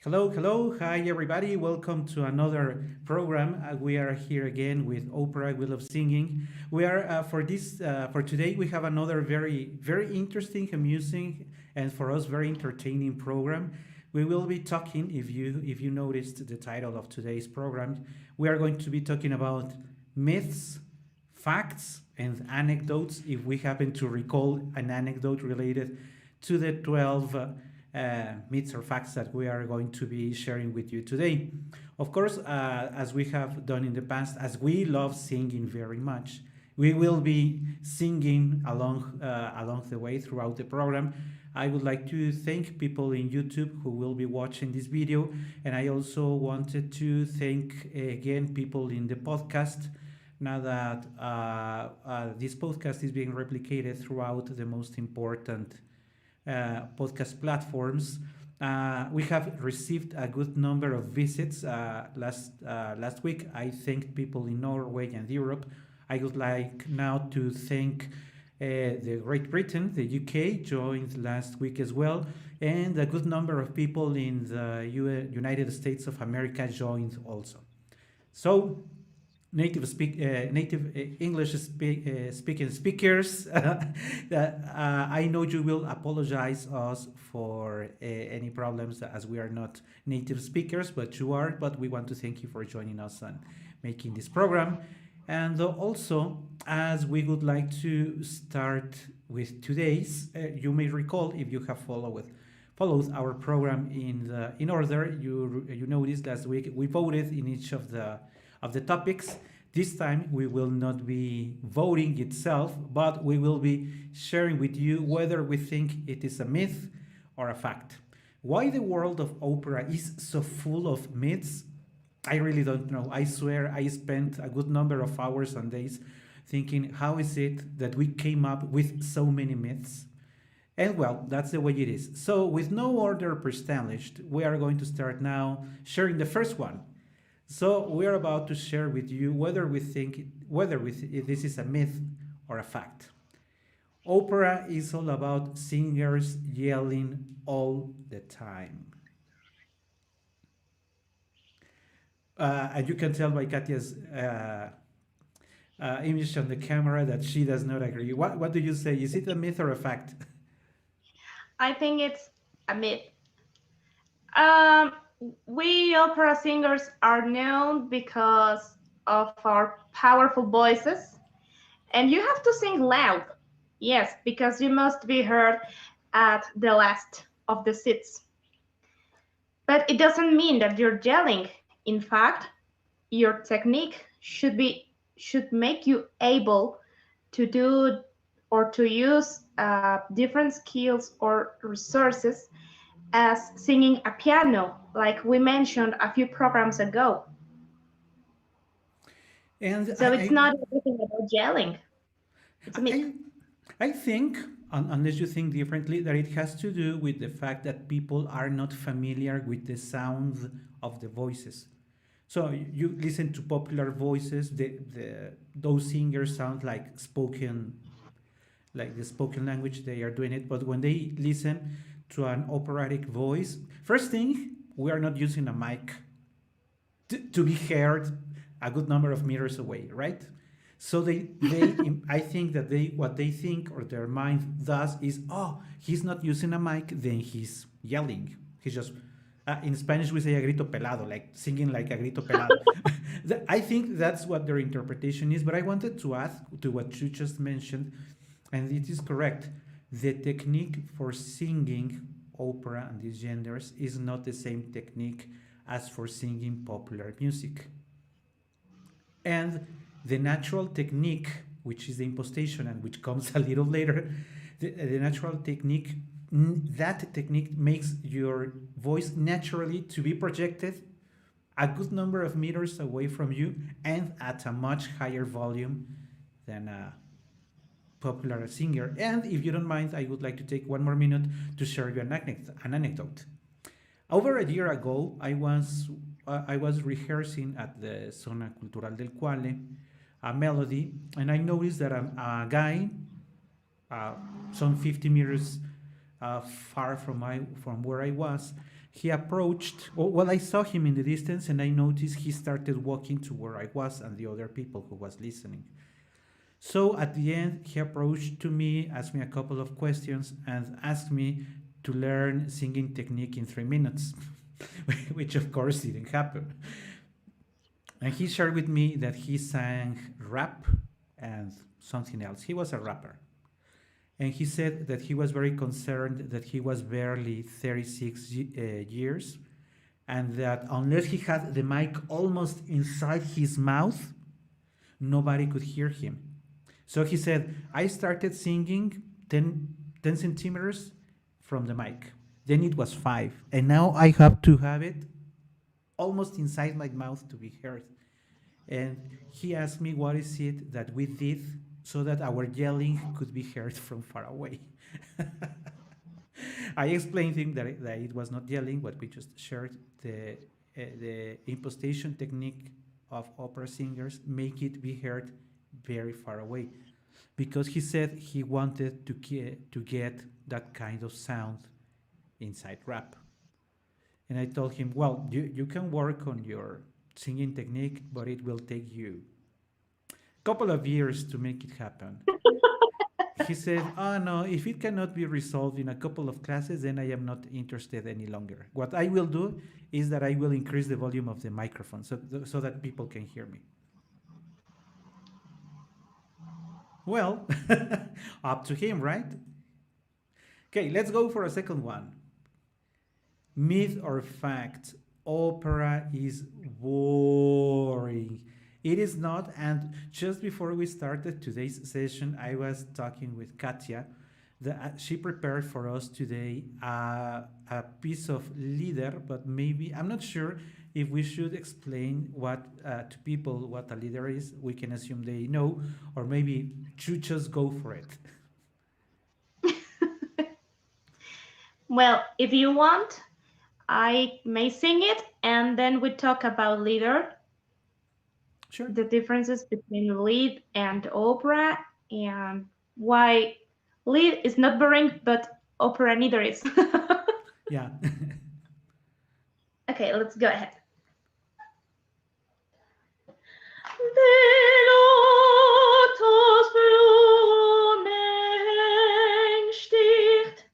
Hello, hello, hi everybody. Welcome to another program. We are here again with Opera We Love Singing. We are for today. We have another very interesting, amusing, and for us very entertaining program. We will be talking. If you noticed the title of today's program, we are going to be talking about myths, facts, and anecdotes. If we happen to recall an anecdote related to the 12 myths or facts that we are going to be sharing with you today. Of course, as we have done in the past, as we love singing very much, we will be singing along the way throughout the program. I would like to thank people in YouTube who will be watching this video, and I also wanted to thank again people in the podcast. Now that this podcast is being replicated throughout the most important podcast platforms. We have received a good number of visits last week. I thanked people in Norway and Europe. I would like now to thank the Great Britain, the UK joined last week as well, and a good number of people in the United States of America joined also. So native English speaking speakers. I know you will apologize us for any problems as we are not native speakers, but you are. But we want to thank you for joining us and making this program. And also, as we would like to start with today's, you may recall if you have followed our program in order. You noticed last week we voted in each of the topics. This time we will not be voting itself, but we will be sharing with you whether we think it is a myth or a fact. Why the world of opera is so full of myths, I really don't know. I swear I spent a good number of hours and days thinking, how is it that we came up with so many myths? And well, that's the way it is. So, with no order pre-established, we are going to start now sharing the first one. So we are about to share with you whether this is a myth or a fact. Opera is all about singers yelling all the time. And you can tell by Katya's image on the camera that she does not agree. What do you say? Is it a myth or a fact? I think it's a myth. Um, we opera singers are known because of our powerful voices, and you have to sing loud. Yes, because you must be heard at the last of the seats. But it doesn't mean that you're yelling. In fact, your technique should make you able to do or to use different skills or resources as singing a piano, like we mentioned a few programs ago. And So it's not everything about yelling. It's a myth. I, I think, unless you think differently, that it has to do with the fact that people are not familiar with the sound of the voices. So you listen to popular voices, those singers sound like the spoken language they are doing it. But when they listen to an operatic voice, first thing, we are not using a mic to be heard a good number of meters away, right? So I think that what they think or their mind does is, oh, he's not using a mic, then he's yelling. He's just, in Spanish we say a grito pelado, like singing like a grito pelado. I think that's what their interpretation is. But I wanted to add to what you just mentioned, and it is correct. The technique for singing opera and these genders is not the same technique as for singing popular music. And the natural technique, which is the impostation and which comes a little later, the natural technique, that technique makes your voice naturally to be projected a good number of meters away from you and at a much higher volume than a popular singer. And if you don't mind, I would like to take one more minute to share you an anecdote. Over a year ago, I was rehearsing at the Zona Cultural del Cuale a melody, and I noticed that a guy, uh, some 50 meters far from where I was, He approached, well, I saw him in the distance and I noticed he started walking to where I was and the other people who was listening. So at the end, he approached to me, asked me a couple of questions, and asked me to learn singing technique in 3 minutes, which of course didn't happen. And he shared with me that he sang rap and something else. He was a rapper. And he said that he was very concerned that he was barely 36 years and that unless he had the mic almost inside his mouth, nobody could hear him. So he said, I started singing 10 centimeters from the mic. Then it was 5. And now I have to have it almost inside my mouth to be heard. And he asked me, what is it that we did so that our yelling could be heard from far away? I explained to him that it was not yelling, but we just shared the impostation technique of opera singers make it be heard very far away, because he said he wanted to get that kind of sound inside rap. And I told him, well, you can work on your singing technique, but it will take you a couple of years to make it happen. He said, oh no, if it cannot be resolved in a couple of classes, then I am not interested any longer. What I will do is that I will increase the volume of the microphone so that people can hear me. Well, up to him, right? Okay, let's go for a second one. Myth or fact? Opera is boring. It is not. And just before we started today's session, I was talking with Katia. She prepared for us today a piece of leader, but maybe I'm not sure if we should explain what to people what a leader is. We can assume they know, or maybe should just go for it. Well, if you want, I may sing it and then we talk about leader, Sure. the differences between lead and opera, and why lead is not boring, but opera neither is. Yeah. Okay, let's go ahead. Lotus Blumen sticht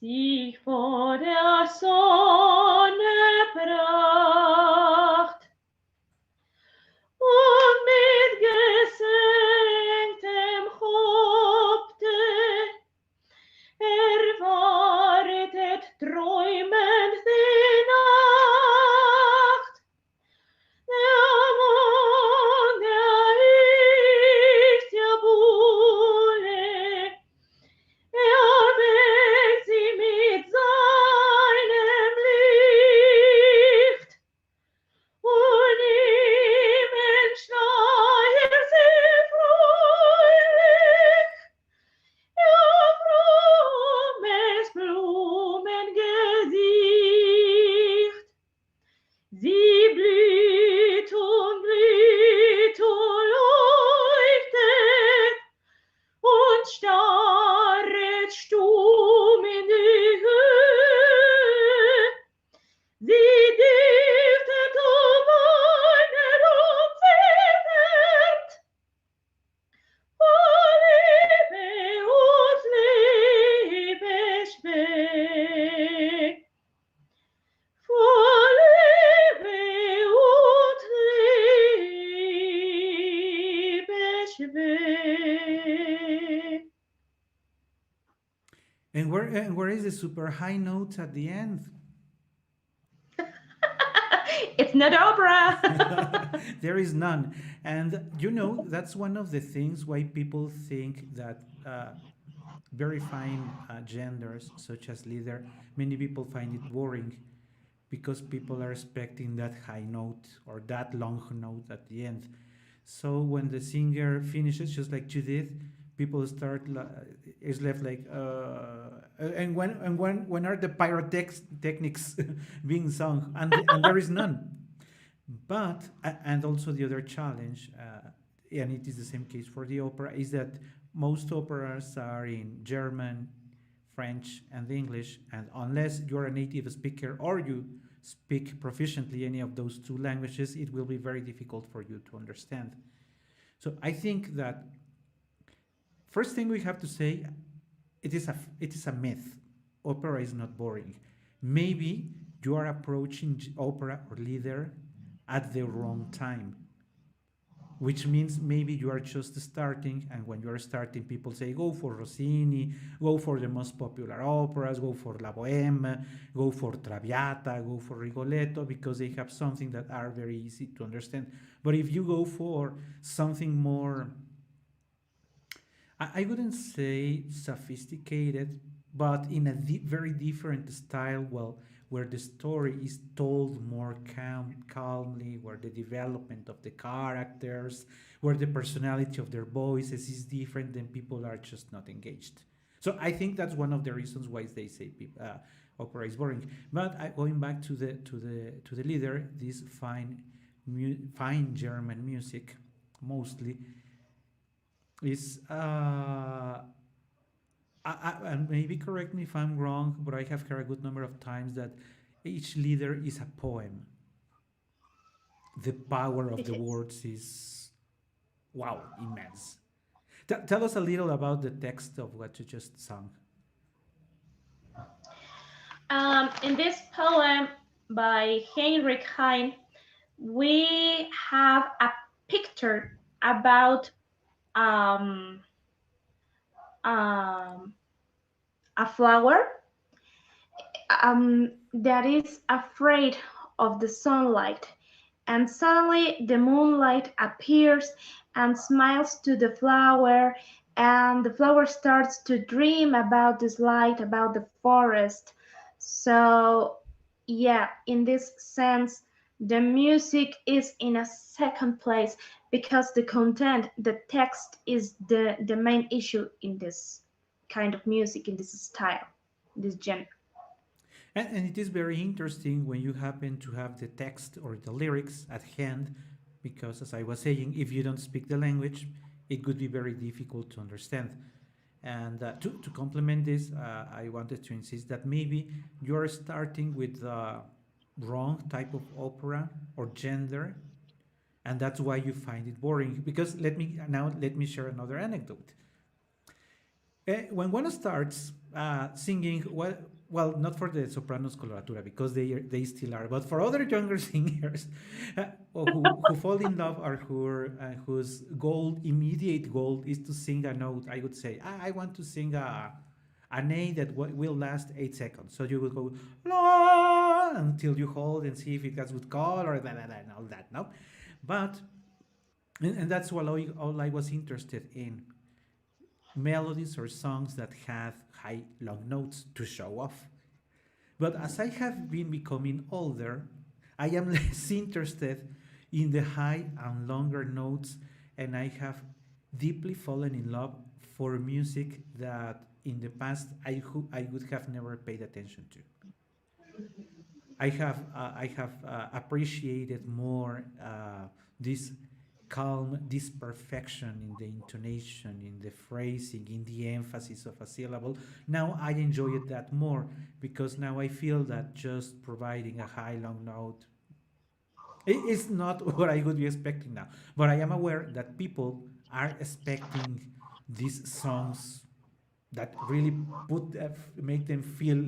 sich vor der Sonne pracht und mit gesenktem Haupte erwartet träumend die Nacht. Der Mond, der ist ja Bulle, er weckt sie mit seinem Licht und ihm entschleiert sie freudig, ja frommes Blumengesicht. Sie blüht und leuchtet und starret stumm in die Höhe. Sie duftet und weinet und zittert vor Liebe und Liebesschwäch. Vor Liebe und Liebesschwäch. And where is the super high note at the end? It's not opera. There is none. And that's one of the things why people think that very fine genders, such as leader, many people find it boring because people are expecting that high note or that long note at the end. So when the singer finishes, just like you did, people start is left like and when are the pyrotechnics being sung, and there is none. But and also the other challenge, and it is the same case for the opera, is that most operas are in German, French, and English. And unless you're a native speaker or you speak proficiently any of those two languages, it will be very difficult for you to understand. So I think that first thing we have to say, it is a myth. Opera is not boring. Maybe you are approaching opera or lieder at the wrong time, which means maybe you are just starting, and when you are starting, people say go for Rossini, go for the most popular operas, go for La Boheme, go for Traviata, go for Rigoletto, because they have something that are very easy to understand. But if you go for something more, I wouldn't say sophisticated, but in a very different style. Well, where the story is told more calmly, where the development of the characters, where the personality of their voices is different, then people are just not engaged. So I think that's one of the reasons why they say opera is boring. But going back to the leader, this fine German music, mostly is and maybe correct me if I'm wrong, but I have heard a good number of times that each leader is a poem. The power of It the is. words is, wow, immense. Tell us a little about the text of what you just sung. In this poem by Heinrich Heine, we have a picture about um, um, a flower that is afraid of the sunlight, and suddenly the moonlight appears and smiles to the flower, and the flower starts to dream about this light, about the forest. So, yeah, in this sense, the music is in a second place because the content, the text, is the main issue in this kind of music, in this style, this genre. And it is very interesting when you happen to have the text or the lyrics at hand, because as I was saying, if you don't speak the language, it could be very difficult to understand. And to complement this, I wanted to insist that maybe you're starting with the wrong type of opera or gender, and that's why you find it boring. Because let me share another anecdote. When one starts singing, well, not for the sopranos coloratura because they still are, but for other younger singers who fall in love or whose immediate goal is to sing a note, I would say, I want to sing an A that will last 8 seconds. So you will go la until you hold and see if it has good color and all that. No, but and that's what all I was interested in, melodies or songs that have high long notes to show off. But as I have been becoming older, I am less interested in the high and longer notes, and I have deeply fallen in love for music that in the past I would have never paid attention to. I have appreciated more this calm, this perfection in the intonation, in the phrasing, in the emphasis of a syllable. Now I enjoy it that more because now I feel that just providing a high long note is not what I would be expecting now. But I am aware that people are expecting these songs that really make them feel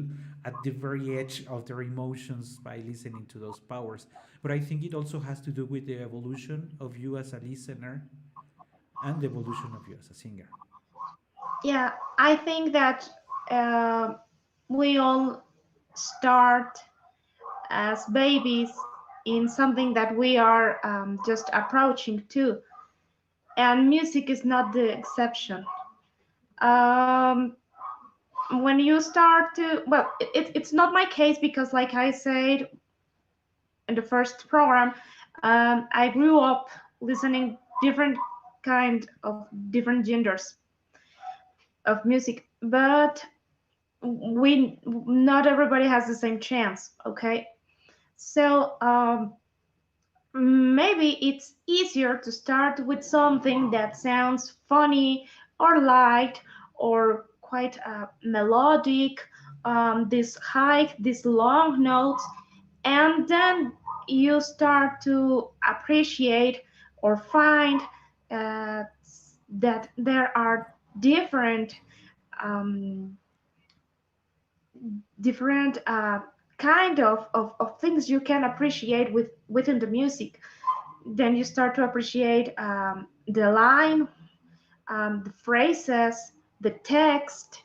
at the very edge of their emotions by listening to those powers. But I think it also has to do with the evolution of you as a listener and the evolution of you as a singer. Yeah, I think that uh, we all start as babies in something that we are just approaching too, and music is not the exception. Um, when you start to, well, it's not my case because, like I said in the first program, I grew up listening different kind of different genders of music, but we not everybody has the same chance. Okay, so maybe it's easier to start with something that sounds funny or light or quite melodic, these high, these long notes, and then you start to appreciate or find uh, that there are um, different kind of things you can appreciate within the music. Then you start to appreciate the line, the phrases, the text,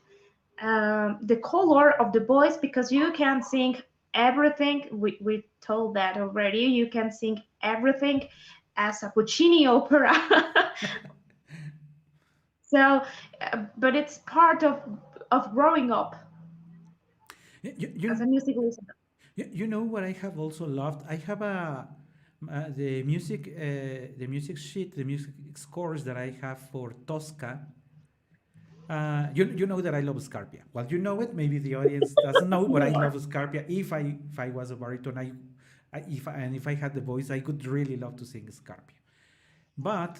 the color of the voice, because you can sing everything. We told that already. You can sing everything as a Puccini opera. So, but it's part of growing up You, as a you, music listener. you know what I have also loved? I have a the music sheet, the music scores that I have for Tosca. You know that I love Scarpia. Well, you know it. Maybe the audience doesn't know, but I love More. Scarpia. If I was a baritone, if I had the voice, I could really love to sing Scarpia. But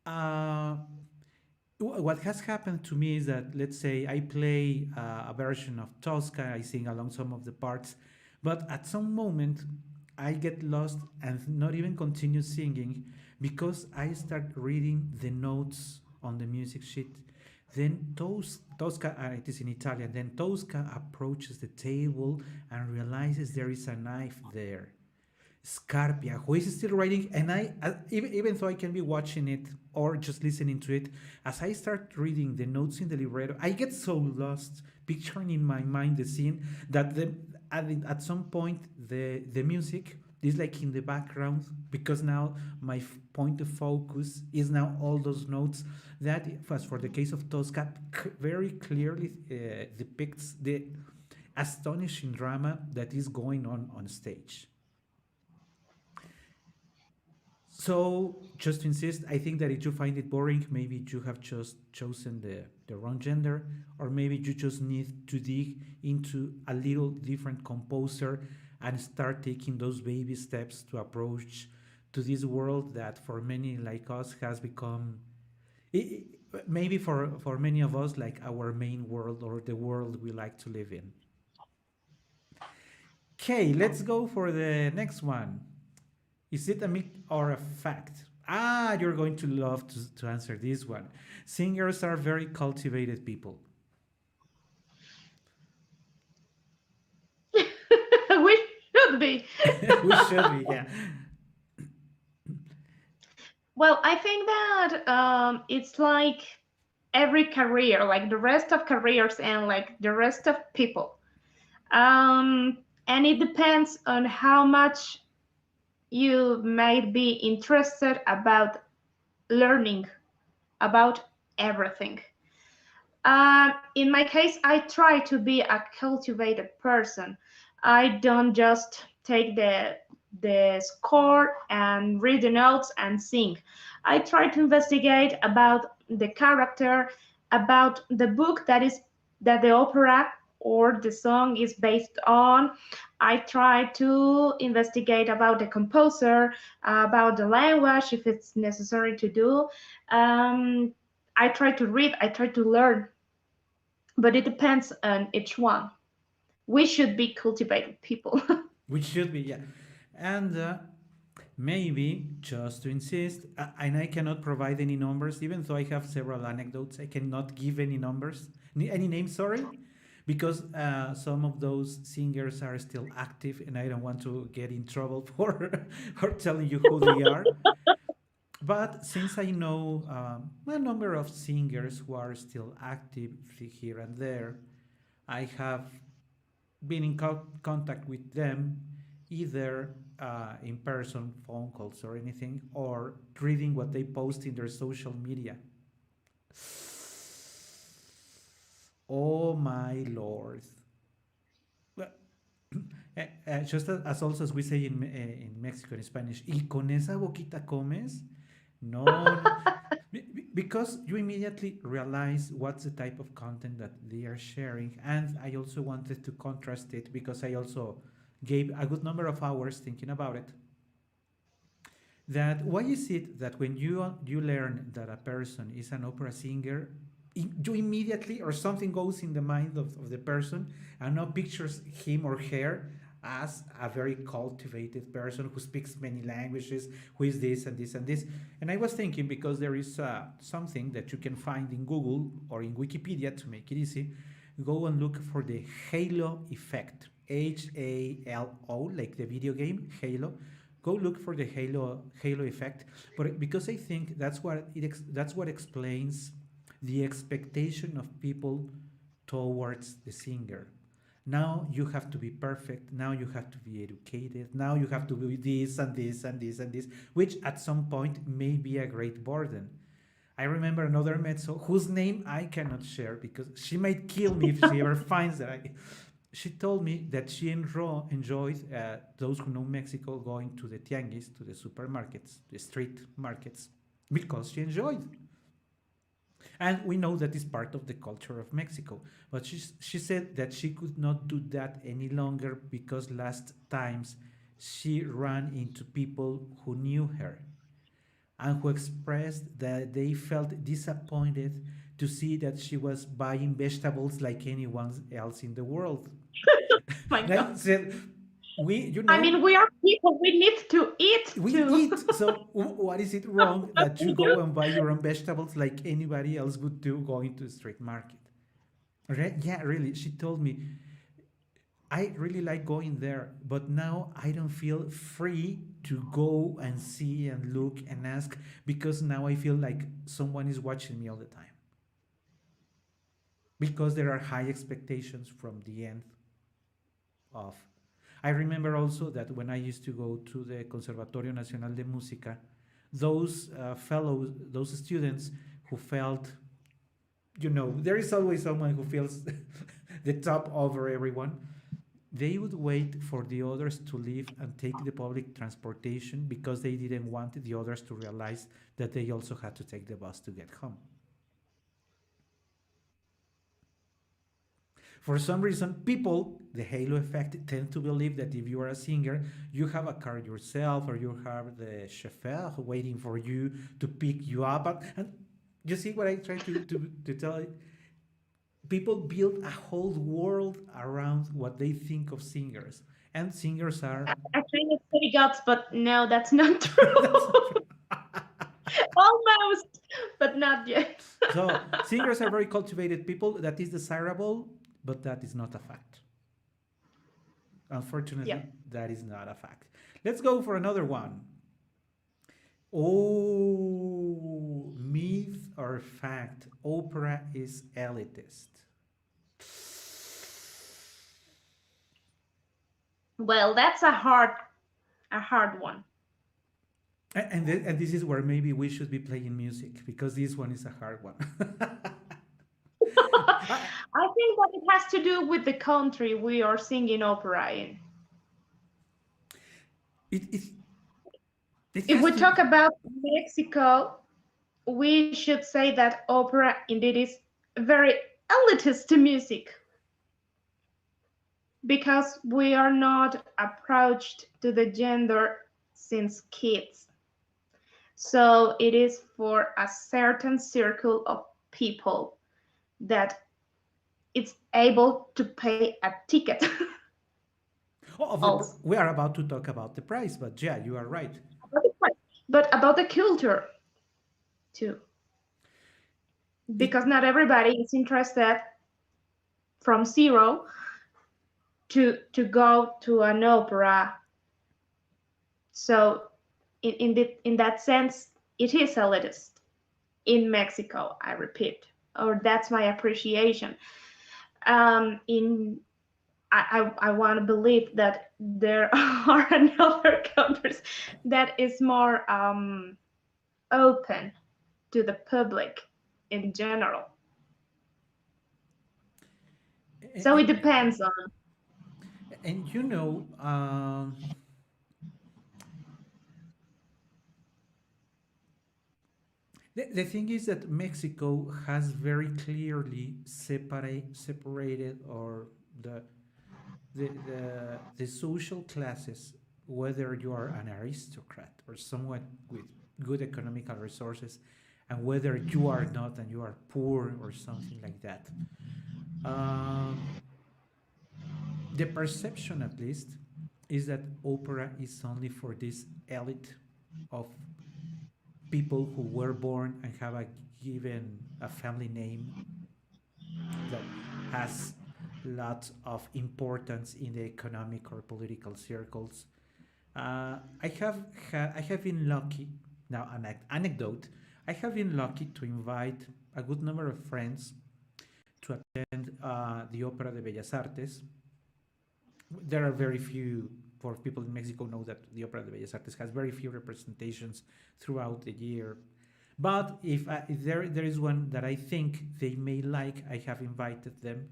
uh, what has happened to me is that, let's say I play a version of Tosca, I sing along some of the parts, but at some moment I get lost and not even continue singing because I start reading the notes on the music sheet. Then Tosca, it is in Italian, then Tosca approaches the table and realizes there is a knife there. Scarpia, who is still writing, and even though I can be watching it or just listening to it, as I start reading the notes in the libretto, I get so lost, picturing in my mind the scene that at some point the music is like in the background because now my point of focus is now all those notes that, as for the case of Tosca, very clearly depicts the astonishing drama that is going on stage. So, just to insist, I think that if you find it boring, maybe you have just chosen the wrong gender, or maybe you just need to dig into a little different composer and start taking those baby steps to approach to this world that for many like us has become, maybe for many of us, like our main world or the world we like to live in. Okay, let's go for the next one. Is it a myth or a fact? Ah, you're going to love to answer this one. Singers are very cultivated people. We should be. We should be, yeah. Well, I think that it's like every career, like the rest of careers and like the rest of people. And it depends on how much you might be interested about learning about everything. In my case, I try to be a cultivated person. I don't just take the score and read the notes and sing. I try to investigate about the character, about the book that the opera or the song is based on. I try to investigate about the composer, about the language if it's necessary to do. Um, I try to read, I try to learn, but it depends on each one. We should be cultivated people. We should be, yeah. And maybe, just to insist, and I cannot provide any numbers, even though I have several anecdotes, I cannot give any numbers, any names, sorry, because some of those singers are still active and I don't want to get in trouble for telling you who they are. But since I know a number of singers who are still active here and there, I have been in contact with them either in person, phone calls, or anything, or reading what they post in their social media. Oh my lord. Well, just as also as we say in Mexico in Spanish, ¿y con esa boquita comes? No, no. Because you immediately realize what's the type of content that they are sharing. And I also wanted to contrast it because I also gave a good number of hours thinking about it. That why is it that when you learn that a person is an opera singer, you immediately, or something goes in the mind of the person, and now pictures him or her as a very cultivated person who speaks many languages, who is this and this and this. And I was thinking, because there is something that you can find in Google or in Wikipedia to make it easy, go and look for the halo effect. HALO, like the video game Halo. Go look for the halo effect, but because I think that's what explains the expectation of people towards the singer. Now you have to be perfect. Now you have to be educated. Now you have to be this and this and this and this, which at some point may be a great burden. I remember another mezzo whose name I cannot share because she might kill me if she ever finds that. She told me that she enjoyed, those who know Mexico, going to the tianguis, to the supermarkets, the street markets, because she enjoyed. And we know that is part of the culture of Mexico. But she said that she could not do that any longer because last times she ran into people who knew her and who expressed that they felt disappointed to see that she was buying vegetables like anyone else in the world. My And God. I said, we, you I know, mean, we are people. We need to eat we too. eat. So what is it wrong that you We go do. and buy your own vegetables like anybody else would do going to the street market? Yeah, really. She told me, I really like going there, but now I don't feel free to go and see and look and ask because now I feel like someone is watching me all the time. Because there are high expectations from the end of. I remember also that when I used to go to the Conservatorio Nacional de Música, those fellows, those students who felt, there is always someone who feels the top over everyone. They would wait for the others to leave and take the public transportation because they didn't want the others to realize that they also had to take the bus to get home. For some reason, people, the halo effect, tend to believe that if you are a singer, you have a car yourself or you have the chauffeur waiting for you to pick you up. And you see what I try to tell you? People build a whole world around what they think of singers. And singers are. I think it's city gods, but no, that's not That's not true. true. Almost, but not yet. So, singers are very cultivated people. That is desirable, but that is not a fact. Yeah. Unfortunately, that is not a fact. Let's go for another one. Oh, myth or fact? Opera is elitist. Well, that's a hard one. And this is where maybe we should be playing music because this one is a hard one. I- I think that it has to do with the country we are singing opera in. it, it, it If has we to. talk about Mexico, we should say that opera indeed is very elitist music because we are not approached to the gender since kids. So it is for a certain circle of people that it's able to pay a ticket Oh, also. we are about to talk about the price, but yeah, you are right. But about the culture too, It because not everybody is interested from zero to go to an opera. So in that sense, it is elitist in Mexico. I repeat, or that's my appreciation. In I want to believe that there are another countries that is more open to the public in general. So it and, depends on. and the thing is that Mexico has very clearly separated, or the the social classes, whether you are an aristocrat or someone with good economical resources, and whether you are not and you are poor or something like that. Um, the perception, at least, is that opera is only for this elite of people who were born and have a given a family name that has lots of importance in the economic or political circles. I have been lucky. Now, an anecdote. I have been lucky to invite a good number of friends to attend the Opera de Bellas Artes. There are very few, for people in Mexico know that the Opera de Bellas Artes has very few representations throughout the year. But if there is one that I think they may like, I have invited them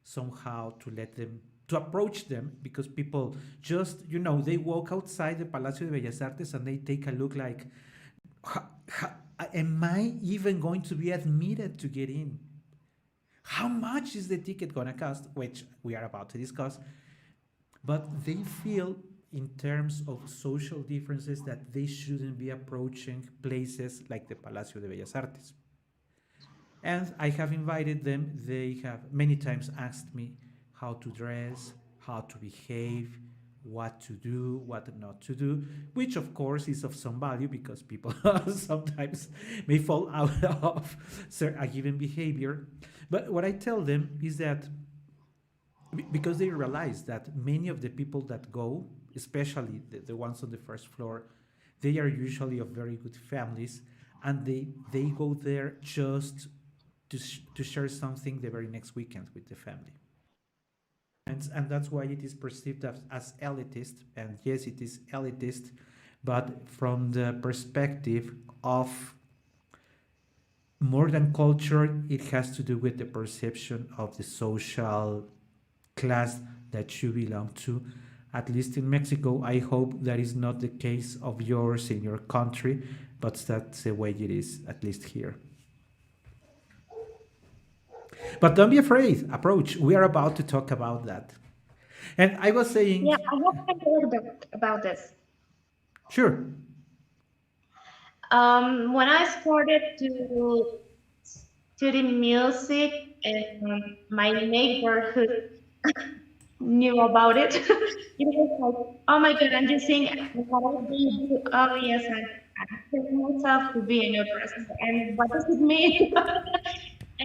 somehow to let them to approach them, because people just they walk outside the Palacio de Bellas Artes and they take a look like, am I even going to be admitted to get in? How much is the ticket gonna cost? Which we are about to discuss. But they feel, in terms of social differences, that they shouldn't be approaching places like the Palacio de Bellas Artes. And I have invited them. They have many times asked me how to dress, how to behave, what to do, what not to do, which of course is of some value, because people sometimes may fall out of a given behavior. But what I tell them is that, because they realize that many of the people that go, especially the ones on the first floor, they are usually of very good families, and they go there just to share something the very next weekend with the family. And that's why it is perceived as elitist. And yes, it is elitist, but from the perspective of more than culture, it has to do with the perception of the social class that you belong to. At least in Mexico, I hope that is not the case of yours in your country, but that's the way it is, at least here. But don't be afraid, approach. We are about to talk about that. And I was Yeah, saying, I have heard a little bit about this. sure. When I started to study music in my neighborhood knew about it, it was like, oh my God, and you sing, what do you do? Oh yes, I'm preparing myself to be an opera singer. And what does it mean?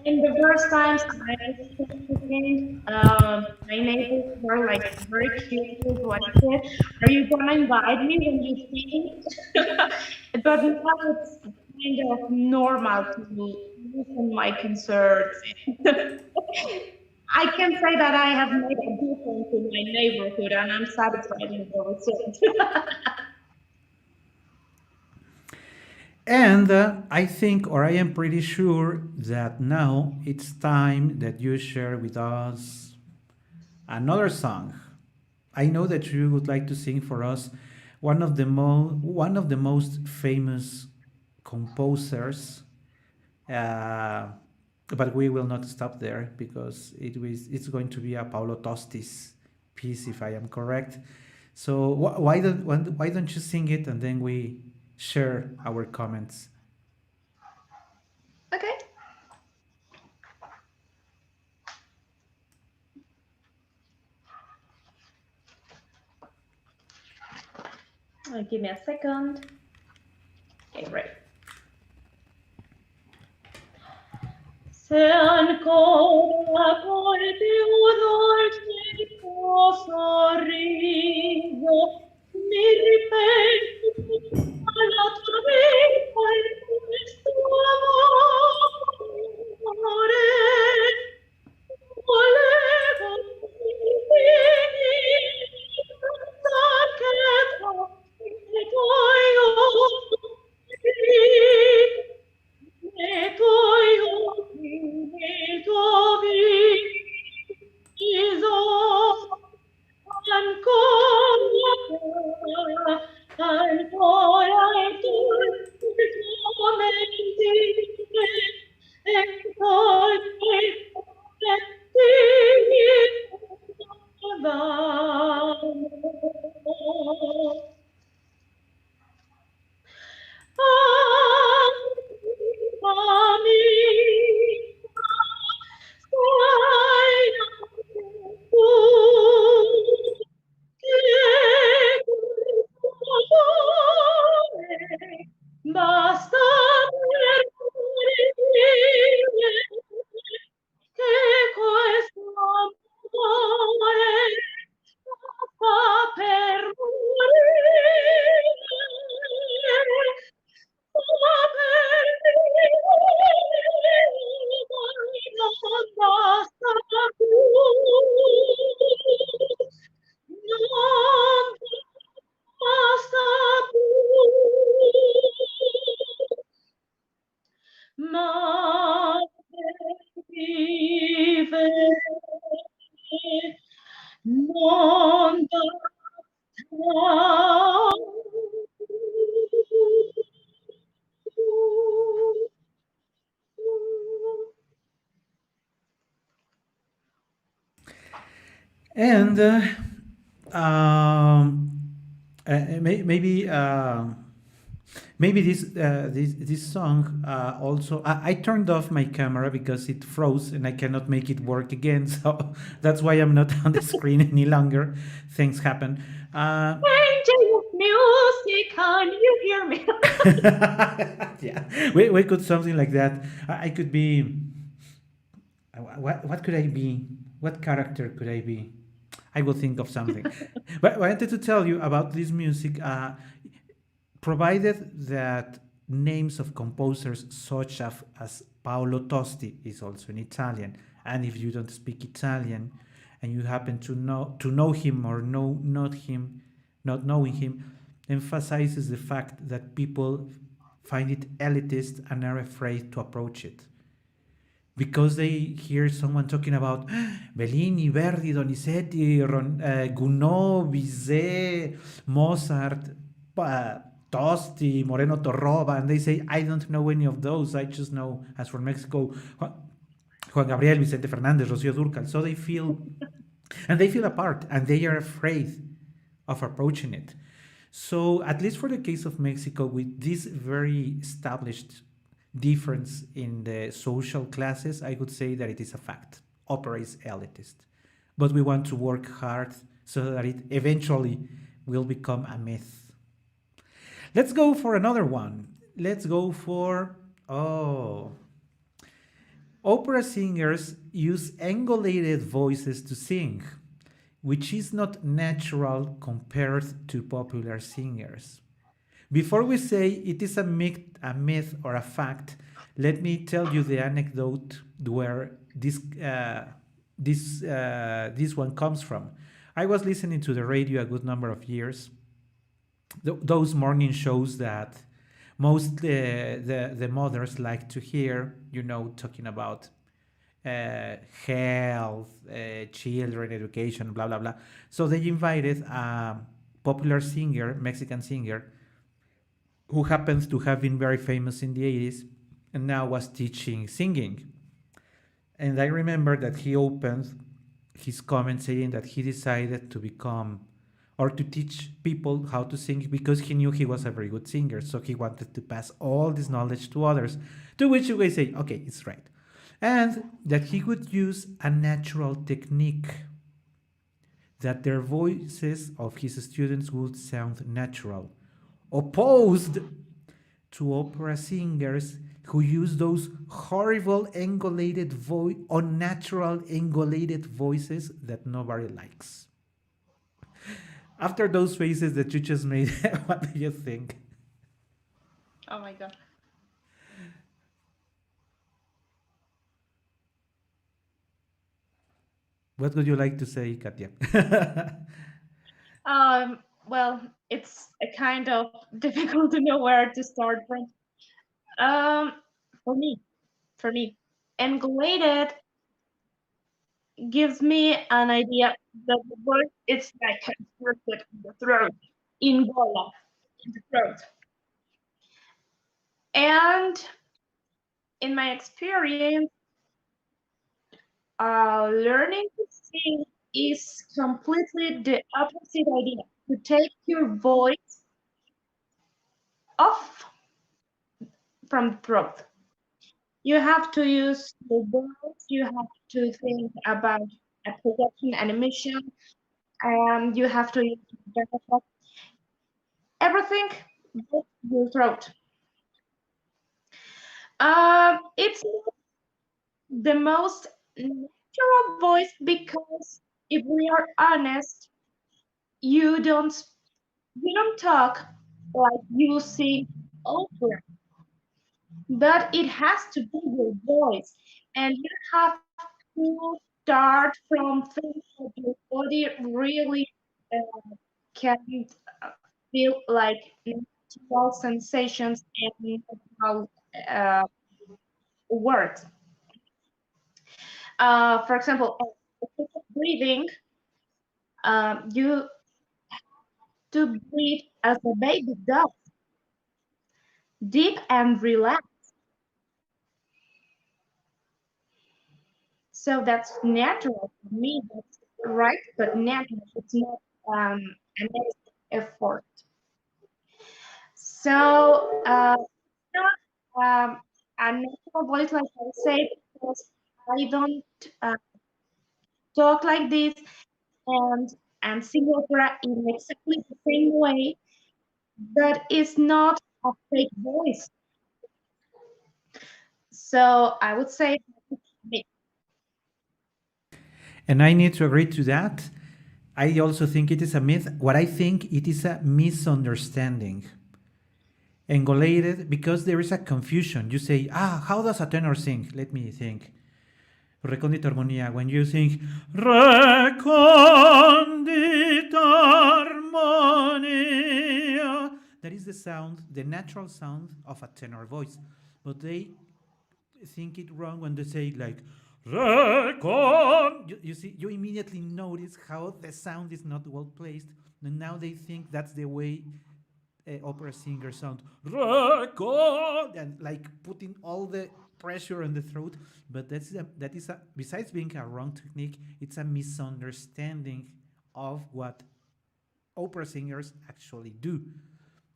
And the first times I started to sing, my neighbors were like very curious what is it? Are you gonna invite me when you sing? But now it's kind of normal to listen my concerts. I can say that I have made a difference in my neighborhood, and I'm satisfied with the result. And I think, or I am pretty sure, that now it's time that you share with us another song. I know that you would like to sing for us one of the most famous composers, uh, but we will not stop there, because it's going to be a Paulo Tosti's piece, if I am correct. So why don't you sing it, and then we share our comments. Okay, give me a second. Okay, right. Se ancora porti un dolce sorriso, mi ripeti alla tua vita in questo amore. Volevo dirti che i tuoi occhi nei tuoi occhi, nel tuo viso, And um, maybe maybe this song also. I turned off my camera because it froze and I cannot make it work again. So that's why I'm not on the screen any longer. Things happen. Uh, Angel of music, can you hear me? yeah, we could something like that. I could be. What could I be? What character could I be? I will think of something. But I wanted to tell you about this music. Provided that names of composers such as Paolo Tosti is also in Italian, and if you don't speak Italian and you happen to know him or know not him, not knowing him, emphasizes the fact that people find it elitist and are afraid to approach it because they hear someone talking about Bellini, Verdi, Donizetti, Gounod, Bizet, Mozart, Tosti, Moreno Torroba, and they say, I don't know any of those. I just know, as for Mexico, Juan Gabriel, Vicente Fernandez, Rocío Dúrcal. So they feel apart, and they are afraid of approaching it. So, at least for the case of Mexico, with this very established difference in the social classes, I would say that it is a fact. Opera is elitist. But we want to work hard so that it eventually will become a myth. Let's go for another one. Let's go for, oh, opera singers use angulated voices to sing, which is not natural compared to popular singers. Before we say it is a myth or a fact, let me tell you the anecdote where this one comes from. I was listening to the radio a good number of years, those morning shows that most the mothers like to hear, talking about health, children, education, blah blah blah. So they invited a popular singer, Mexican singer, who happens to have been very famous in the 80s and now was teaching singing. And I remember that he opened his comment saying that he decided to become or to teach people how to sing because he knew he was a very good singer. So he wanted to pass all this knowledge to others. To which you guys say, okay, it's right. And that he would use a natural technique, that their voices of his students would sound natural, opposed to opera singers who use those horrible unnatural angulated voices that nobody likes. After those faces that you just made, what do you think? Oh my god. What would you like to say, Katya? Well, it's a kind of difficult to know where to start from. Um, for me, for me, angulated gives me an idea that the word is like constricted in the throat, in gola, in the throat. And in my experience, learning to sing is completely the opposite idea. To take your voice off from the throat. You have to use the words, you have to think about a production animation, and you have to use everything but your throat. It's not the most natural voice because if we are honest, you don't you don't talk like you sing opera, but it has to be your voice, and you have to start from things that your body really can feel like natural sensations and natural uh, words. For example, breathing, you to breathe as a baby does, deep and relaxed. So that's natural for me. right? But natural. It's not an extra effort. So not a natural voice, like I said, because I don't uh, talk like this and sing opera in exactly the same way. That is not a fake voice. So I would say, And I need to agree to that. I also think it is a myth. What I think it is a misunderstanding. Engolated because there is a confusion. You say, how does a tenor sing? Let me think. Recondita armonía. When you sing recondita armonía, that is the sound, the natural sound of a tenor voice. But they think it wrong when they say like recon. You see, you immediately notice how the sound is not well placed, and now they think that's the way opera singer sound record and like putting all the pressure on the throat. But that is a besides being a wrong technique, it's a misunderstanding of what opera singers actually do.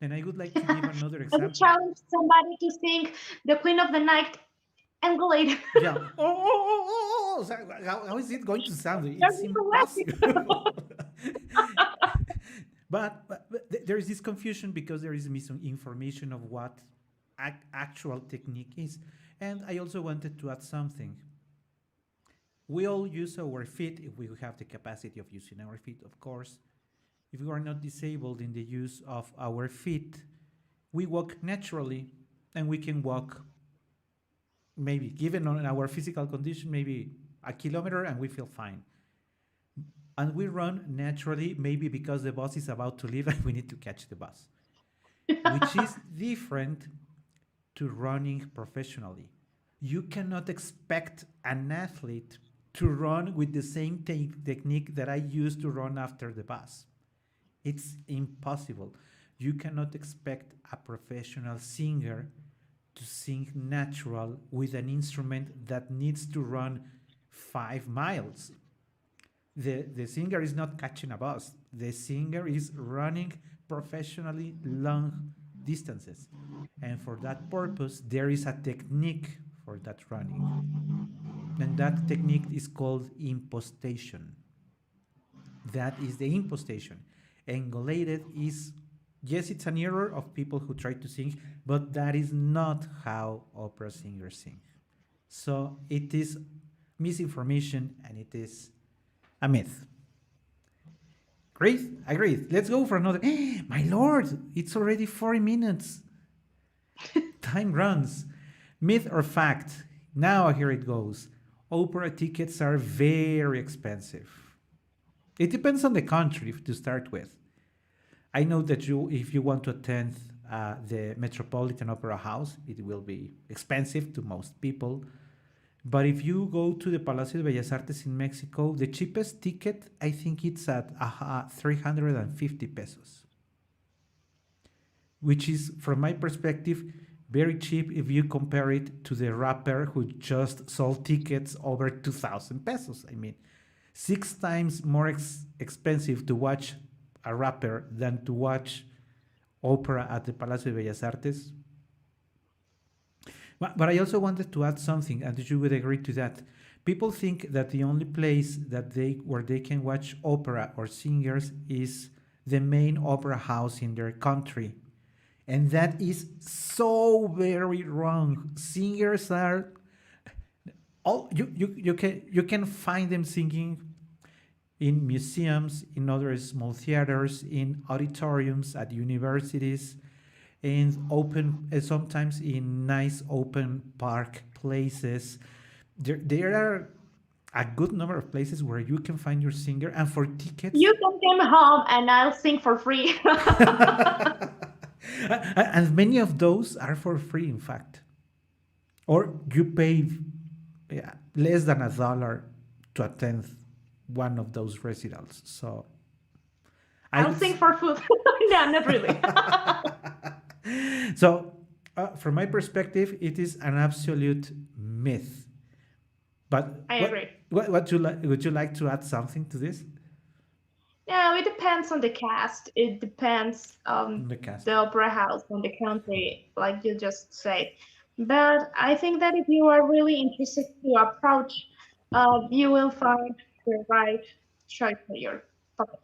And I would like to give another I would example. challenge somebody to sing the Queen of the Night Angolade. Yeah. Oh. So how is it going to sound? There's It's no way. impossible. But there is this confusion because there is misinformation of what actual technique is. And I also wanted to add something. We all use our feet if we have the capacity of using our feet, of course. If we are not disabled in the use of our feet, we walk naturally and we can walk, maybe given on our physical condition, maybe a kilometer and we feel fine. And we run naturally, maybe because the bus is about to leave and we need to catch the bus, which is different to running professionally. You cannot expect an athlete to run with the same technique that I use to run after the bus. It's impossible. You cannot expect a professional singer to sing natural with an instrument that needs to run 5 miles. The singer is not catching a bus. The singer is running professionally long distances. And for that purpose, there is a technique for that running. And that technique is called impostation. That is the impostation. Engolated is, yes, it's an error of people who try to sing, but that is not how opera singers sing. So it is misinformation and it is a myth. Great, agreed. Let's go for another. My lord, it's already 40 minutes. Time runs. Myth or fact? Now here it goes. Opera tickets are very expensive. It depends on the country to start with. I know that if you want to attend the Metropolitan Opera House, it will be expensive to most people. But if you go to the Palacio de Bellas Artes in Mexico, the cheapest ticket, I think it's at 350 pesos, which is, from my perspective, very cheap if you compare it to the rapper who just sold tickets over 2,000 pesos. I mean, 6 times more expensive to watch a rapper than to watch opera at the Palacio de Bellas Artes. But I also wanted to add something, and you would agree to that. People think that the only place where they can watch opera or singers is the main opera house in their country. And that is so very wrong. Singers are all you can find them singing in museums, in other small theaters, in auditoriums at universities, and open sometimes in nice open park places. There are a good number of places where you can find your singer, and for tickets, You can come home and I'll sing for free. and many of those are for free, in fact, or you pay less than $1 to attend one of those recitals. So I I'll would. sing for food. No, not really. So, from my perspective, it is an absolute myth. But I agree. What you like? Would you like to add something to this? Yeah, it depends on the cast. It depends on The cast. the opera house, on the country, like you just said. But I think that if you are really interested to approach, you will find the right choice for your pocket.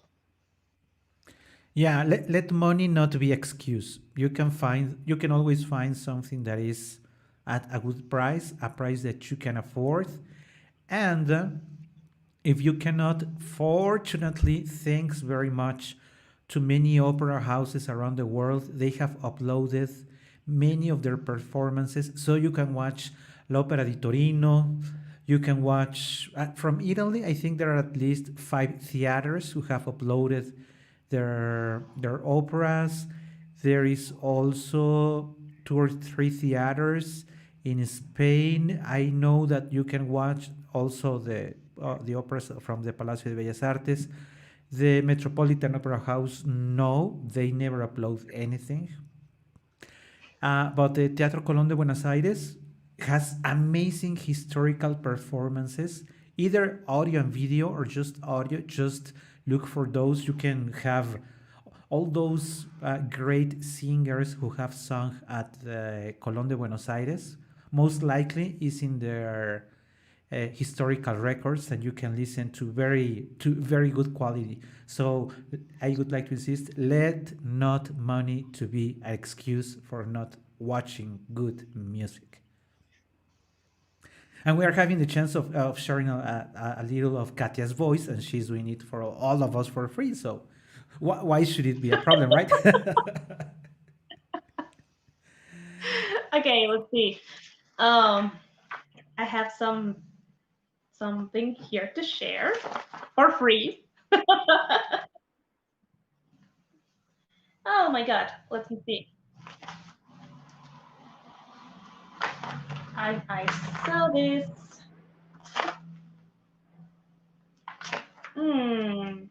Yeah, let money not be excuse. You can always find something that is at a good price, a price that you can afford. And if you cannot, fortunately, thanks very much to many opera houses around the world, they have uploaded many of their performances so you can watch l'Opera di Torino. You can watch from Italy. I think there are at least 5 theaters who have uploaded their operas. There is also 2 or 3 theaters in Spain. I know that you can watch also the operas from the Palacio de Bellas Artes. The Metropolitan Opera House, no, they never upload anything. But the Teatro Colón de Buenos Aires has amazing historical performances, either audio and video or just audio. Just look for those. You can have all those great singers who have sung at the Colón de Buenos Aires. Most likely is in their historical records and you can listen to very good quality. So I would like to insist, let not money to be an excuse for not watching good music. And we are having the chance of sharing a little of Katya's voice, and she's doing it for all of us for free. So why should it be a problem, right? Okay, let's see. Um, I have something here to share for free. Oh my god, let me see. I saw this. Hmm.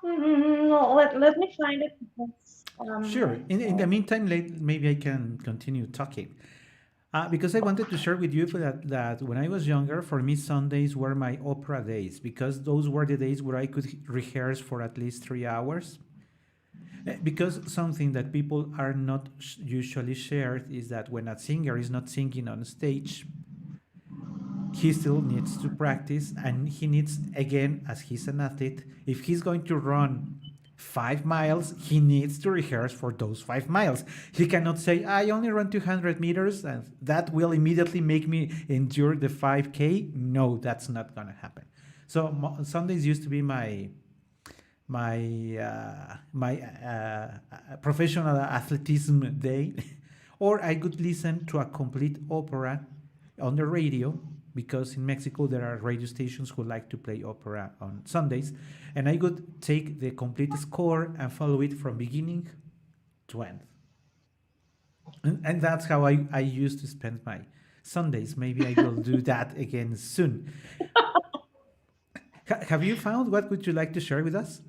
No, let me find it because Sure. In the meantime, maybe I can continue talking. Because I wanted to share with you that when I was younger, for me, Sundays were my opera days because those were the days where I could rehearse for at least 3 hours. Because something that people are not usually shared is that when a singer is not singing on stage, he still needs to practice and he needs, again, as he's an athlete, if he's going to run 5 miles, he needs to rehearse for those 5 miles. He cannot say, I only run 200 meters and that will immediately make me endure the 5K. No, that's not going to happen. So Sundays used to be my professional athleticism day, or I could listen to a complete opera on the radio because in Mexico there are radio stations who like to play opera on Sundays, and I could take the complete score and follow it from beginning to end. And that's how I used to spend my Sundays. Maybe I will do that again soon. Have you found what would you like to share with us?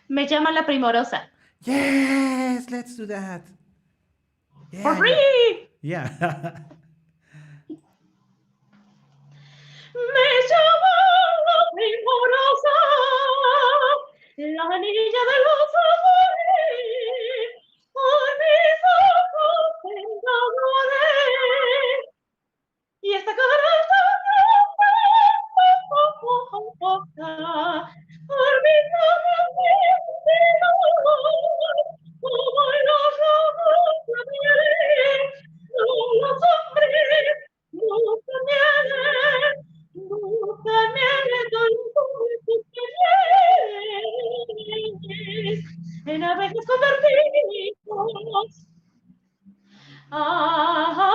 me llama la primorosa Yes, let's do that. for Yeah, yeah, free. yeah. Me llama la primorosa, la niña de los amores, por mis ojos enamoré. Y esta corazón por mis ojos como los ojos la miel, los hombres, nunca miel, nunca miel, en abejas convertidos. Ah,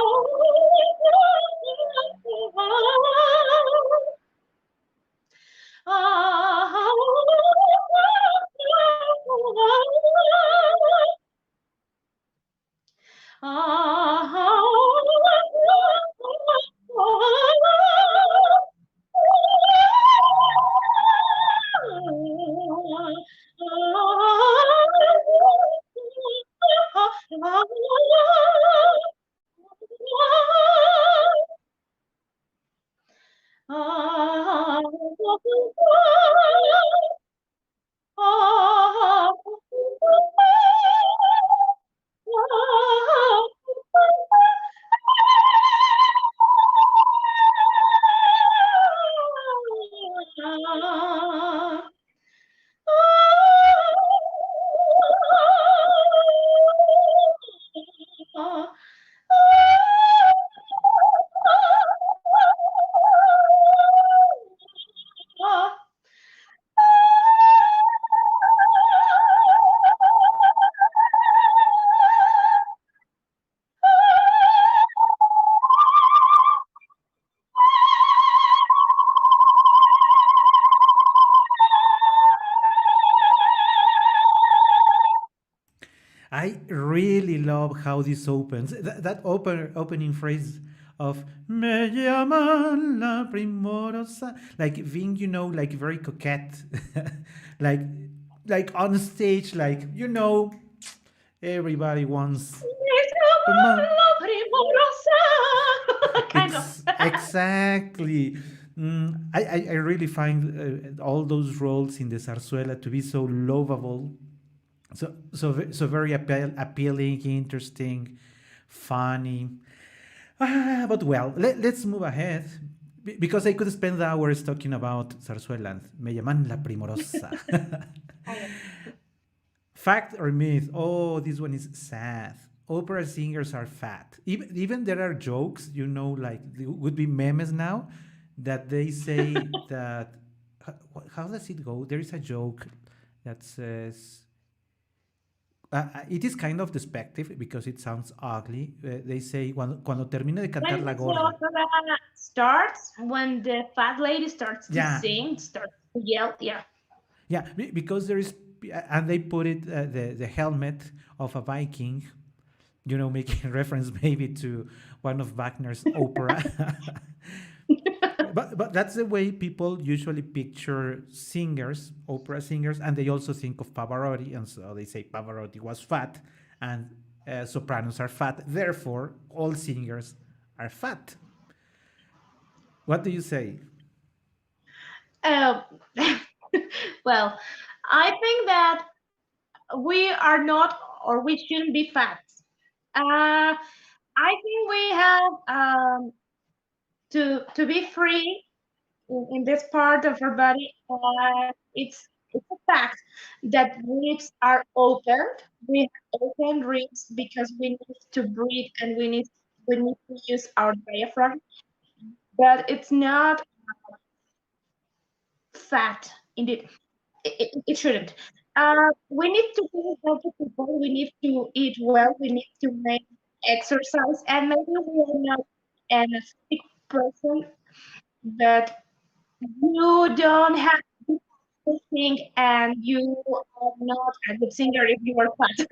I really love how this opens. That opening phrase of "Me llaman la primorosa," like being, like very coquette, like like on stage, like everybody wants. Come on. Kind of. Exactly. I really find all those roles in the zarzuela to be so lovable, so very appealing, interesting, funny. But well, let's move ahead because I could spend hours talking about zarzuela. And Me llaman la primorosa. Fact or myth? Oh, this one is sad. Opera singers are fat. Even there are jokes, like would be memes now, that they say that. How does it go? There is a joke that says it is kind of despective because it sounds ugly. They say cuando termine de cantar When la the gorda. opera starts, when the fat lady starts to Yeah, sing, starts to yell, yeah. yeah, because there is, and they put it the helmet of a Viking, making reference maybe to one of Wagner's opera. But that's the way people usually picture singers, opera singers, and they also think of Pavarotti, and so they say Pavarotti was fat, and sopranos are fat. Therefore, all singers are fat. What do you say? Uh, well, I think that we are not or we shouldn't be fat. I think we have to be free in this part of our body. It's a fact that ribs are opened. We have open ribs because we need to breathe and we need to use our diaphragm. But it's not fat indeed. It shouldn't. We need to be healthy people. We need to eat well. We need to make exercise. And maybe we are not an athletic person, but you don't have to sing, and you are not a good singer if you are fat.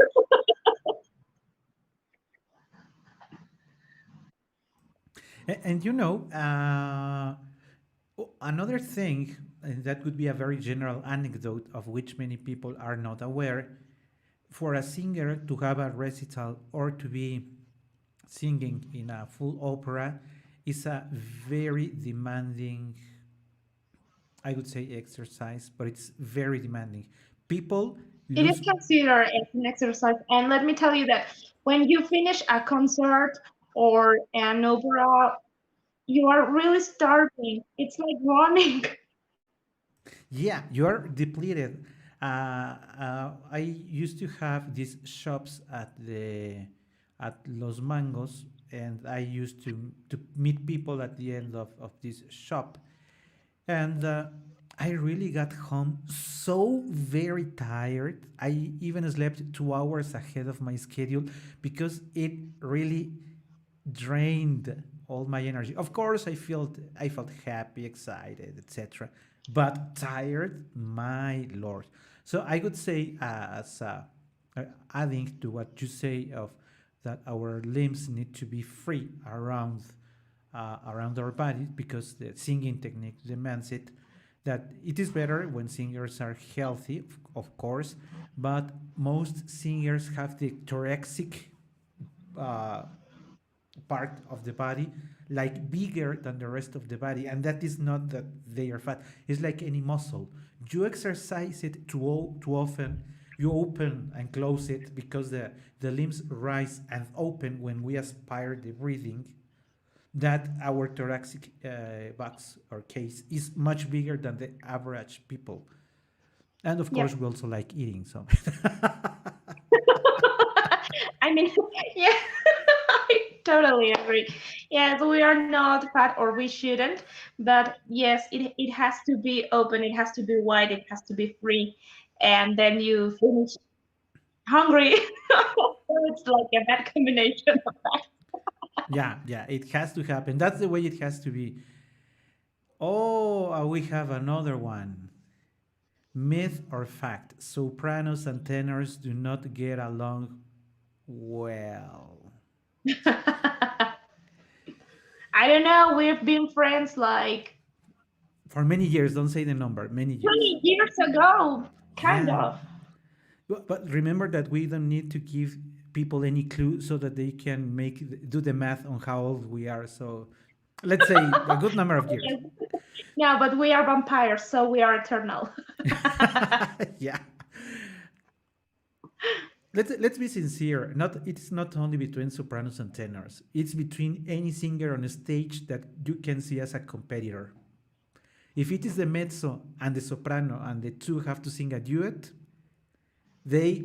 And another thing that could be a very general anecdote of which many people are not aware, for a singer to have a recital or to be singing in a full opera is a very demanding, I would say, exercise, but it's very demanding. People It is lose. considered as an exercise. And let me tell you that when you finish a concert or an opera, you are really starving. It's like running. Yeah, you're depleted. I used to have these shops at Los Mangos, and I used to meet people at the end of this shop, and I really got home so very tired. I even slept 2 hours ahead of my schedule because it really drained all my energy. Of course, I felt happy, excited, etc., but tired, my lord. So I would say, as adding to what you say of that our limbs need to be free around our bodies because the singing technique demands it. That it is better when singers are healthy, of course, but most singers have the thoracic uh, part of the body like bigger than the rest of the body, and that is not that they are fat. It's like any muscle. You exercise it too often, you open and close it because the limbs rise and open when we aspire the breathing, that our thoracic box or case is much bigger than the average people. And of course, Yep. we also like eating. So, I mean, yeah, I totally agree. Yes, we are not fat, or we shouldn't, but yes, it has to be open, it has to be wide, it has to be free, and then you finish hungry. So it's like a bad combination of that. yeah, yeah, it has to happen. That's the way it has to be. Oh, we have another one. Myth or fact? Sopranos and tenors do not get along well. I don't know, we've been friends like For many years, don't say the number, many years. 20 years ago, kind Yeah. of. But remember that we don't need to give people any clue so that they can do the math on how old we are. So let's say a good number of years. Yes. No, but we are vampires, so we are eternal. Yeah. Let's be sincere. It's not only between sopranos and tenors. It's between any singer on a stage that you can see as a competitor. If it is the mezzo and the soprano and the two have to sing a duet, they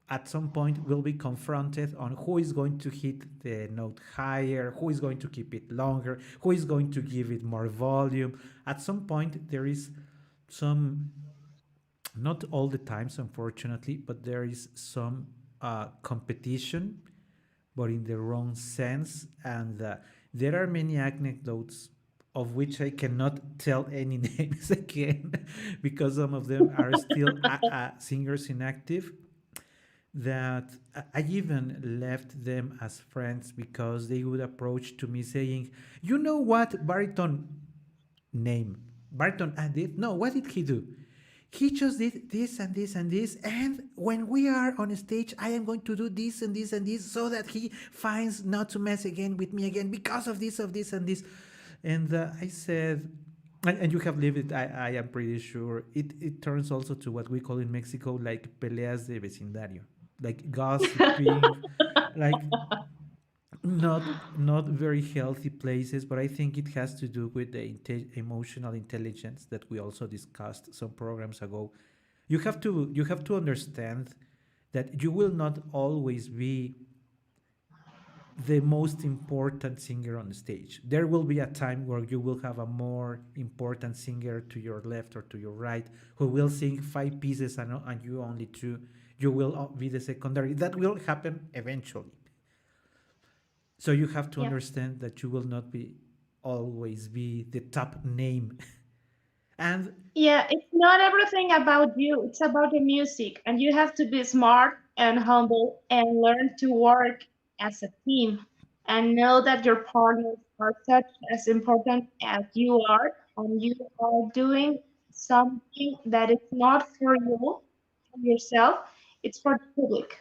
at some point will be confronted on who is going to hit the note higher, who is going to keep it longer, who is going to give it more volume. At some point, there is some, not all the times, unfortunately, but there is some competition, but in the wrong sense. And there are many anecdotes of which I cannot tell any names again because some of them are still singers inactive, that I even left them as friends because they would approach to me saying, "You know what baritone name? Baritone did? No, what did he do? He just did this and this and this, and when we are on stage, I am going to do this and this and this so that he finds not to mess again with me again because of this and this." And I said, and you have lived it, I am pretty sure. It turns also to what we call in Mexico like peleas de vecindario, like gossiping, like not very healthy places. But I think it has to do with the emotional intelligence that we also discussed some programs ago. You have to understand that you will not always be the most important singer on the stage. There will be a time where you will have a more important singer to your left or to your right who will sing five pieces and you only two. You will be the secondary. That will happen eventually. So you have to Yeah. understand that you will not be always be the top name. And Yeah, it's not everything about you, it's about the music, and you have to be smart and humble and learn to work as a team and know that your partners are such as important as you are, and you are doing something that is not for you, for yourself, it's for the public.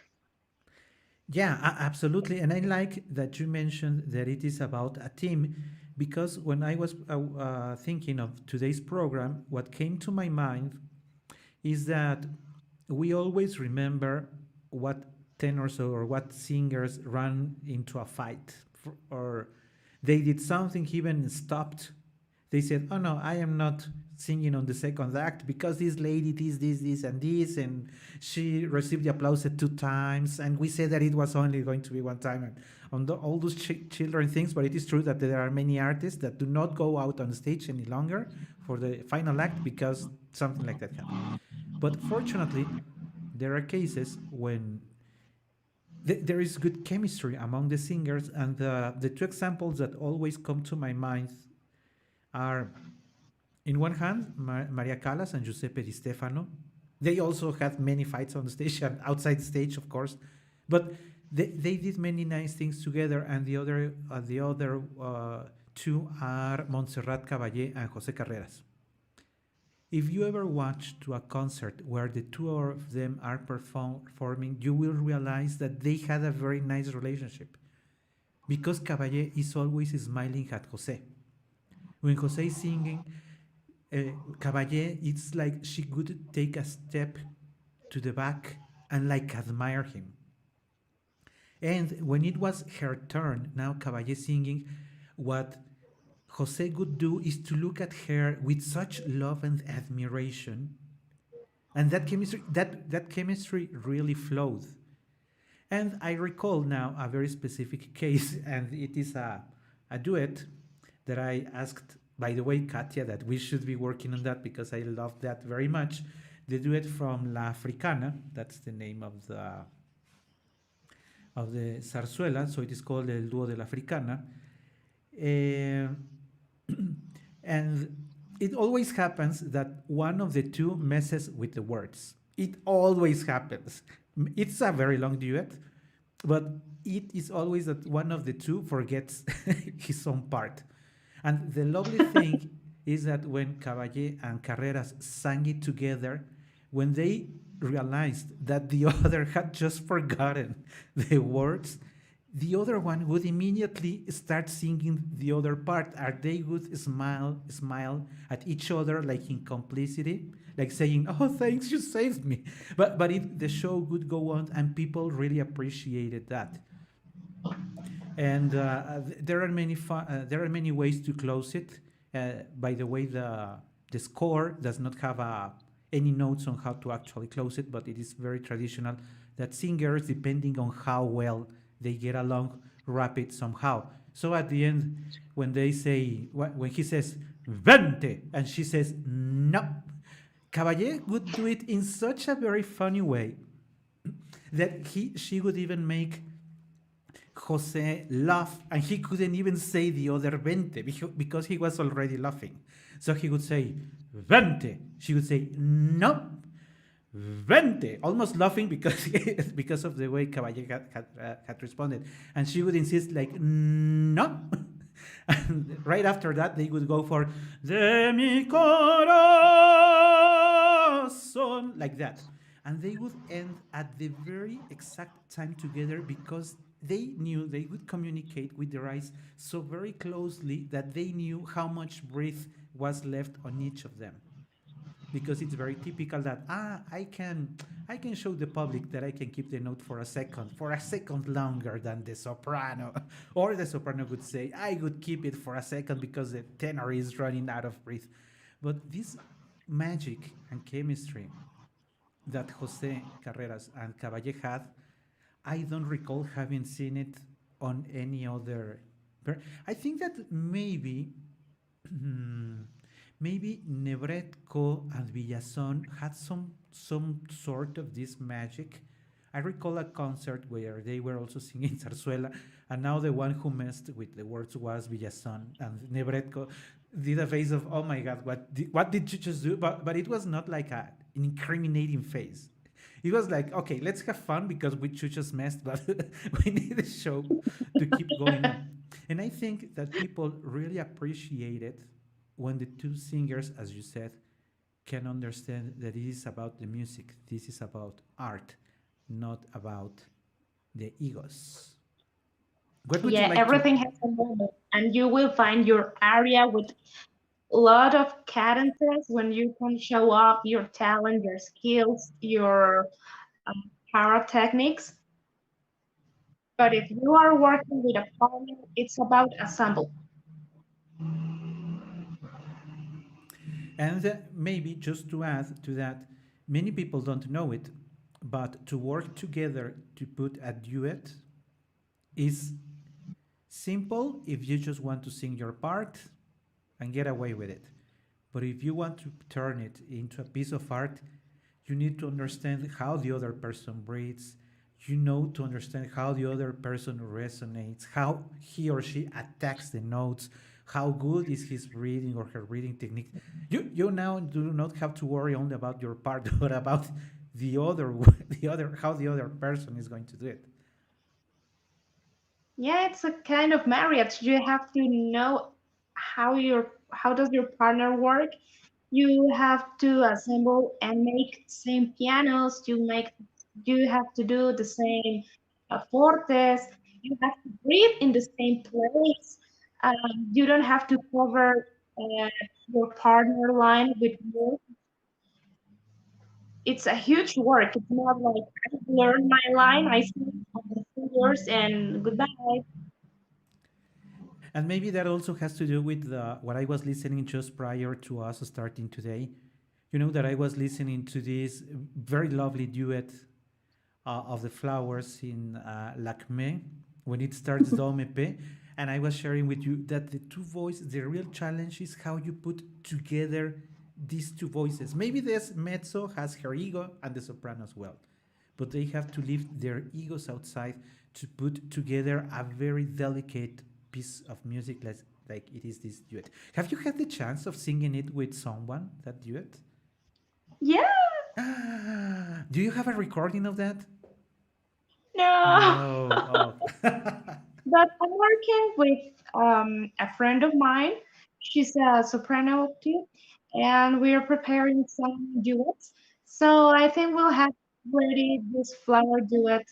yeah, absolutely. And I like that you mentioned that it is about a team because when I was thinking of today's program, what came to my mind is that we always remember what tenors or what singers run into a fight or they did something, even stopped. They said, "Oh no, I am not singing on the second act because this lady did this, and this, and she received the applause at two times, and we said that it was only going to be one time." And on all those children things, but it is true that there are many artists that do not go out on stage any longer for the final act because something like that happened. But fortunately, there are cases when there is good chemistry among the singers, and the two examples that always come to my mind are, in one hand, Maria Callas and Giuseppe Di Stefano. They also had many fights on the stage and outside the stage, of course, but they did many nice things together. And the other two are Montserrat Caballé and José Carreras. If you ever watch to a concert where the two of them are performing, you will realize that they had a very nice relationship. because Caballé is always smiling at Jose. When Jose is singing, Caballé, it's like she could take a step to the back and like admire him. And when it was her turn, now Caballé singing, what Jose would do is to look at her with such love and admiration, and that chemistry really flowed. And I recall now a very specific case, and it is a duet that I asked, by the way, Katia, that we should be working on that because I love that very much. The duet from La Africana, that's the name of the zarzuela, so it is called El Dúo de la Africana. Eh, and it always happens that one of the two messes with the words. It always happens. It's a very long duet, but it is always that one of the two forgets his own part. And the lovely thing is that when Caballé and Carreras sang it together, when they realized that the other had just forgotten the words, the other one would immediately start singing the other part, and they would smile at each other like in complicity, like saying, "Oh, thanks, you saved me." But the show would go on, and people really appreciated that. And there are many ways to close it. By the way, the score does not have any notes on how to actually close it, but it is very traditional that singers, depending on how well they get along, wrap it somehow. So at the end, when they say when he says "vente" and she says "no," Caballé would do it in such a very funny way that she would even make Jose laughed, and he couldn't even say the other veinte because he was already laughing. So he would say, veinte. She would say, no, veinte, almost laughing because because of the way Caballé had responded. And she would insist, like, no. And right after that, they would go for de mi corazón, like that. And they would end at the very exact time together because they knew they would communicate with their eyes so very closely that they knew how much breath was left on each of them, because it's very typical that I can show the public that I can keep the note for a second longer than the soprano. Or the soprano would say I would keep it for a second because the tenor is running out of breath. But this magic and chemistry that Jose Carreras and Caballé had, I don't recall having seen it on any other. I think that maybe Nebretko and Villazón had some sort of this magic. I recall a concert where they were also singing zarzuela, and now the one who messed with the words was Villazón, and Nebretko did a face of, "Oh my God, what did you just do?" But it was not like an incriminating face. It was like, okay, let's have fun because we just messed, but we need the show to keep going on. And I think that people really appreciate it when the two singers, as you said, can understand that it is about the music. This is about art, not about the egos. What would you Yeah, like to? everything has a moment, and you will find your area with a lot of cadences when you can show off your talent, your skills, your para techniques. But if you are working with a partner, it's about ensemble. And maybe just to add to that, many people don't know it, but to work together to put a duet is simple if you just want to sing your part and get away with it. But if you want to turn it into a piece of art, you need to understand how the other person breathes. You know, to understand how the other person resonates, how he or she attacks the notes, how good is his reading or her reading technique. You now do not have to worry only about your part, but about the other the other how the other person is going to do it. Yeah, it's a kind of marriage. You have to know how does your partner work. You have to assemble and make same pianos. You have to do the same fortes. You have to breathe in the same place. You don't have to cover your partner line with more. It's a huge work. It's not like I learned my line, I see it on the fingers and goodbye. And maybe that also has to do with what I was listening just prior to us starting today. You know that I was listening to this very lovely duet of the flowers in Lacme when it starts do me pe, and I was sharing with you that the two voices, the real challenge is how you put together these two voices. Maybe this mezzo has her ego and the soprano as well, but they have to lift their egos outside to put together a very delicate piece of music like it is this duet. Have you had the chance of singing it with someone, that duet? Yeah, Do you have a recording of that? no. No. Oh. But I'm working with a friend of mine. She's a soprano too, and we are preparing some duets. So I think we'll have ready this flower duet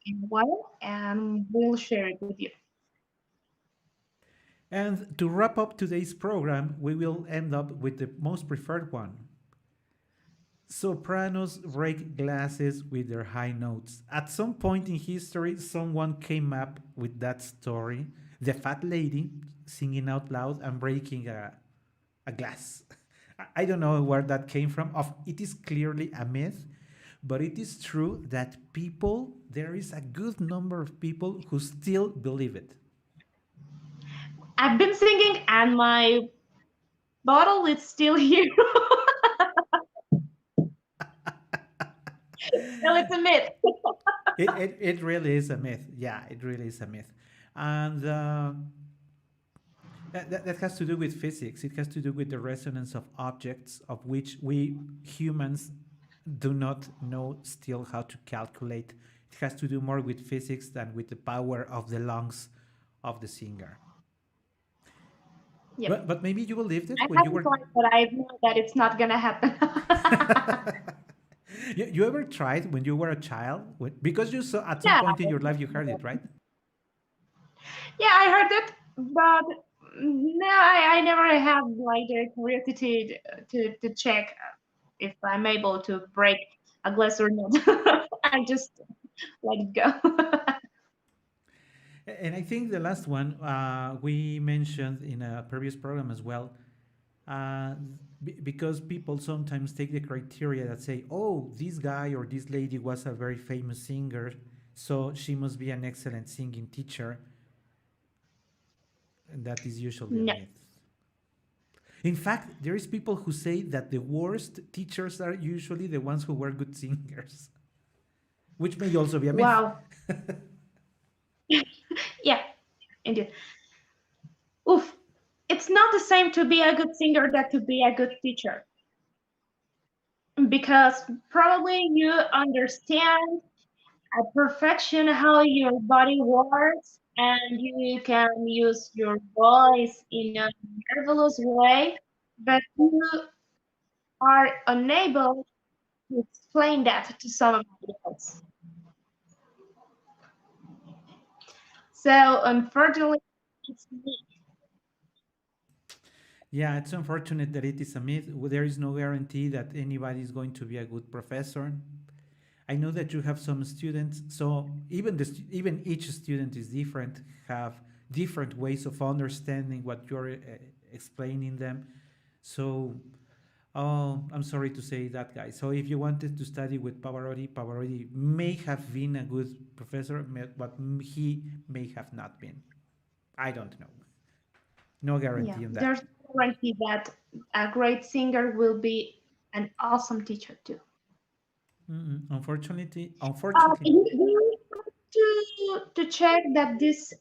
in a while, and we'll share it with you. And to wrap up today's program, we will end up with the most preferred one. Sopranos break glasses with their high notes. At some point in history, someone came up with that story. The fat lady singing out loud and breaking a glass. I don't know where that came from. It is clearly a myth, but it is true that there is a good number of people who still believe it. I've been singing, and my bottle is still here. So it's a myth. It really is a myth. Yeah, it really is a myth. And that has to do with physics. It has to do with the resonance of objects, of which we humans do not know still how to calculate. It has to do more with physics than with the power of the lungs of the singer. Yep. But maybe you believed I it when you haven't were. tried, but I know that it's not gonna happen. You ever tried when you were a child? Because you saw at some Yeah, point in your life you heard it, right? yeah, I heard it, but no, I never have like the curiosity to check if I'm able to break a glass or not. I just let it go. And I think the last one we mentioned in a previous program as well, uh, because people sometimes take the criteria that say, oh, this guy or this lady was a very famous singer, so she must be an excellent singing teacher. And that is usually a No. myth. In fact, there is people who say that the worst teachers are usually the ones who were good singers, which may also be a myth. Wow. Yeah, indeed. Oof. It's not the same to be a good singer that to be a good teacher because probably you understand at perfection how your body works and you can use your voice in a marvelous way, but you are unable to explain that to somebody else. So unfortunately, it's me. Yeah, it's unfortunate that it is a myth. There is no guarantee that anybody is going to be a good professor. I know that you have some students, so even each student is different, have different ways of understanding what you're explaining them. So, oh, I'm sorry to say that, guy. So, if you wanted to study with Pavarotti, Pavarotti may have been a good professor, but he may have not been. I don't know. No Yeah, guarantee on that. there's no guarantee that a great singer will be an awesome teacher too. Unfortunately, You to check that this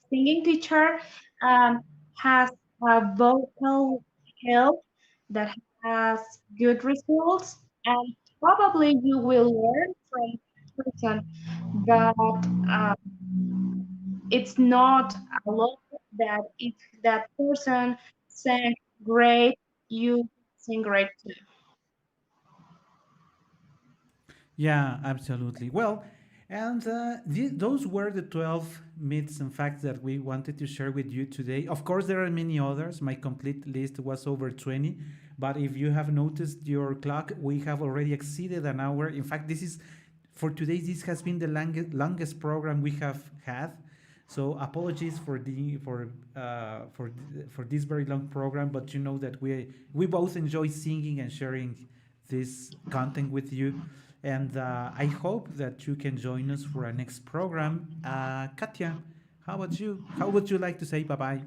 singing teacher um, has a vocal skill that has good results, and probably you will learn from that person. But it's not a law that if that person sang great, you sing great too. yeah, absolutely. Well, And those were the 12 myths and facts that we wanted to share with you today. Of course, there are many others. My complete list was over 20. But if you have noticed your clock, we have already exceeded an hour. In fact, for today, this has been the longest program we have had. So apologies for this very long program, but you know that we both enjoy singing and sharing this content with you. And I hope that you can join us for our next program. Katya, how about you? How would you like to say bye bye?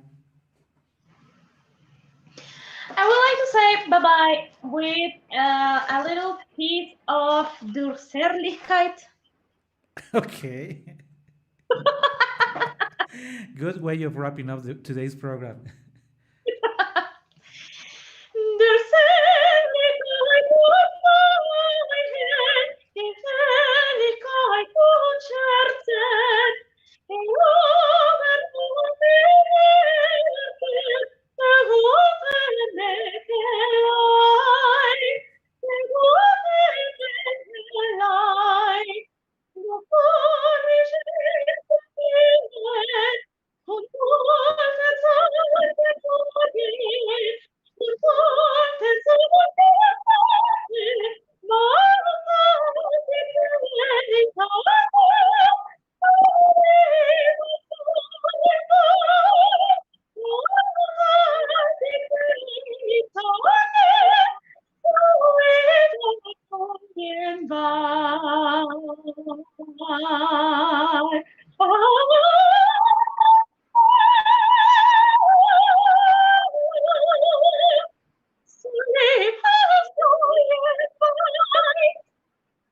I would like to say bye bye with a little piece of Durserlichkeit. Okay. Good way of wrapping up today's program. Durserlichkeit und Freiheit, die Seligkeit und Scherzen, in Loben und Ehren, der gute Mäkelei, der gute Mäkelei, wovon ich erzähle, und wollten sollte vorgehen, und wollten sollte vorgehen, warum sollte ich